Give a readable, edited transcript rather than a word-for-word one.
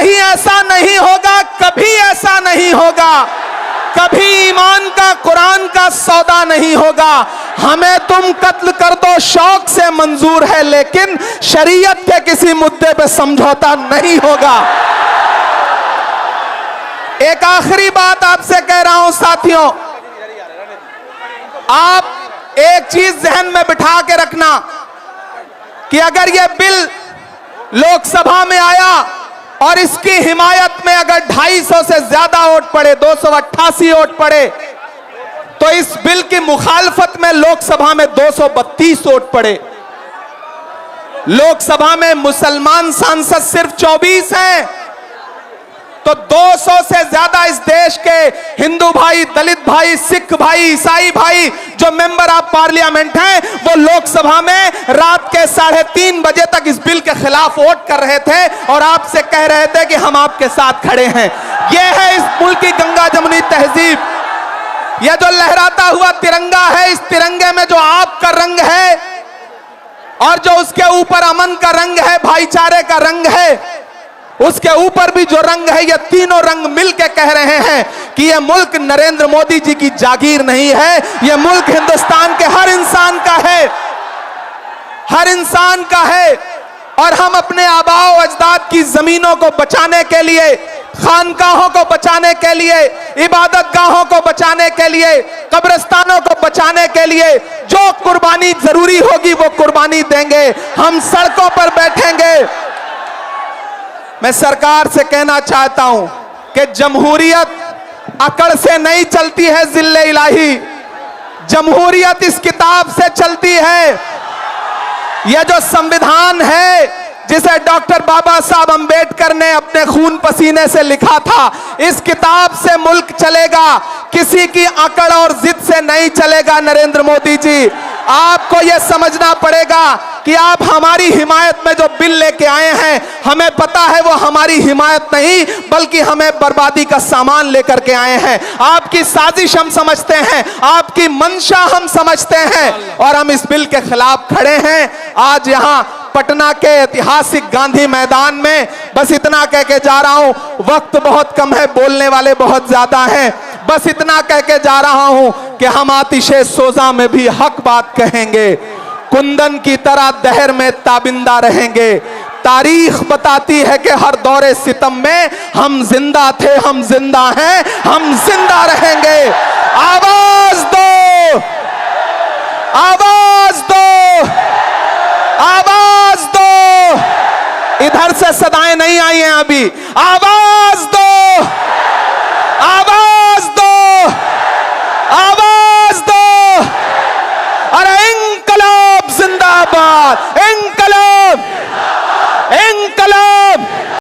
नहीं, ऐसा नहीं होगा, कभी ऐसा नहीं होगा। कभी ईमान का, कुरान का सौदा नहीं होगा। हमें तुम कत्ल कर दो शौक से मंजूर है, लेकिन शरीयत के किसी मुद्दे पे समझौता नहीं होगा। एक आखिरी बात आपसे कह रहा हूं साथियों, आप एक चीज जहन में बिठा के रखना कि अगर यह बिल लोकसभा में आया और इसकी हिमायत में अगर 250 से ज्यादा वोट पड़े, 288 वोट पड़े, तो इस बिल की मुखालफत में लोकसभा में 232 वोट पड़े। लोकसभा में मुसलमान सांसद सिर्फ 24 हैं, तो 200 से ज्यादा इस देश के हिंदू भाई, दलित भाई, सिख भाई, ईसाई भाई जो मेंबर ऑफ पार्लियामेंट हैं, वो लोकसभा में रात के 3:30 बजे तक इस बिल के खिलाफ वोट कर रहे थे और आपसे कह रहे थे कि हम आपके साथ खड़े हैं। यह है इस मुल्क की गंगा जमुनी तहजीब। यह जो लहराता हुआ तिरंगा है, इस तिरंगे में जो आपका रंग है और जो उसके ऊपर अमन का रंग है, भाईचारे का रंग है, उसके ऊपर भी जो रंग है, ये तीनों रंग मिलके कह रहे हैं कि यह मुल्क नरेंद्र मोदी जी की जागीर नहीं है, यह मुल्क हिंदुस्तान के हर इंसान का है, हर इंसान का है। और हम अपने आबाओ अजदाद की जमीनों को बचाने के लिए, खानकाहों को बचाने के लिए, इबादत गाहों को बचाने के लिए, कब्रिस्तानों को बचाने के लिए जो कुर्बानी जरूरी होगी वो कुर्बानी देंगे। हम सड़कों पर बैठेंगे। मैं सरकार से कहना चाहता हूं कि जमहूरियत अकड़ से नहीं चलती है जिल्ले इलाही, जमहूरियत इस किताब से चलती है। यह जो संविधान है जिसे डॉक्टर बाबा साहब अंबेडकर ने अपने खून पसीने से लिखा था, इस किताब से मुल्क चलेगा, किसी की अकड़ और जिद से नहीं चलेगा। नरेंद्र मोदी जी, आपको यह समझना पड़ेगा कि आप हमारी हिमायत में जो बिल लेके आए हैं, हमें पता है वो हमारी हिमायत नहीं बल्कि हमें बर्बादी का सामान लेकर के आए हैं। आपकी साजिश हम समझते हैं, आपकी मंशा हम समझते हैं और हम इस बिल के खिलाफ खड़े हैं। आज यहाँ पटना के ऐतिहासिक गांधी मैदान में बस इतना कह के जा रहा हूं, वक्त बहुत कम है, बोलने वाले बहुत ज्यादा हैं। बस इतना कह के जा रहा हूं कि हम आतिशे सोजा में भी हक बात कहेंगे, कुंदन की तरह दहर में ताबिंदा रहेंगे। तारीख बताती है कि हर दौरे सितम में हम जिंदा थे, हम जिंदा हैं, हम जिंदा रहेंगे। आवाज दो, आवाज दो, आवाज दो। इधर से सदाएं नहीं आई हैं अभी। आवाज दो, आवाज दो, आवाज दो। अरे इंकलाब जिंदाबाद,